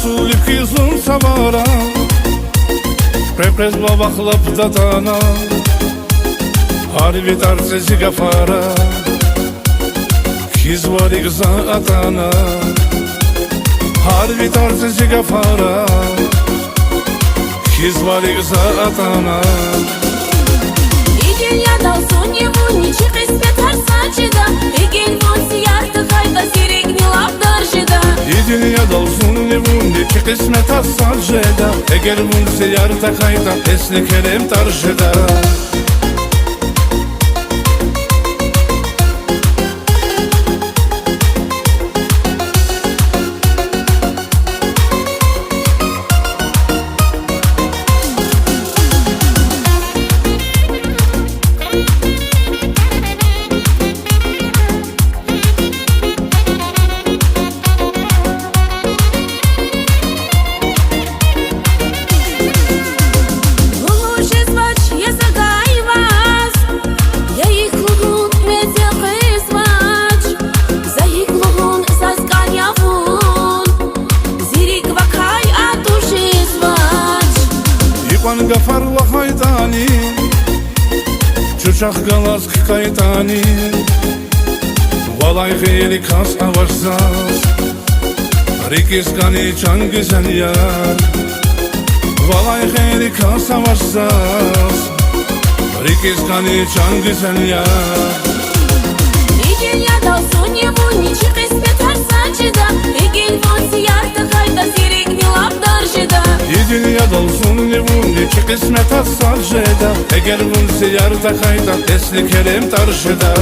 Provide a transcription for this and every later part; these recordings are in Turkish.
Suli kızın savara Prepres babaklap dadana Harbi tarzı gafara Kız var kıza atana Harbi tarzı gafara Kız var kıza atana İdil ya da son его ничи кыспет арсачыда Эгель вон сиярты хайда сирек не лавдаржыда İdil ya dalsın evun iki kısmet asacıda Eğer bun seyarta kayda esni kerem tarjıda Ipan gafarla haydani Çuçak galaz kaytani Valay khayli kas avarsaz Rikis kani çan güzel yar Valay khayli kas avarsaz Rikis kani çan güzel yar Идил я дал сон его ничи кыспет арсачыда Эгель вон сиярты хайда сирек не лавдаржыда İdil ya dalsın evun iki kısmet asacıda Eğer bun seyarta kayda esni kerem tarjıda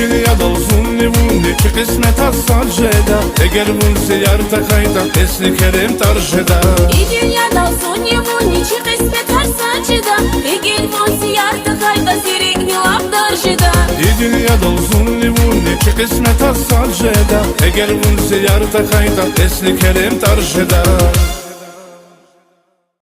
İdil ya dalsın evun iki kısmet asacıda Eğer bun seyarta kayda esni kerem tarjıda İdil ya dal сон его ничи кыспет арсачыда Эгель вон сиярты хайда сирек не лавдаржыда İdil ya dalsın evun iki kısmet asacıda Eğer bun seyarta kayda esni kerem tarjıda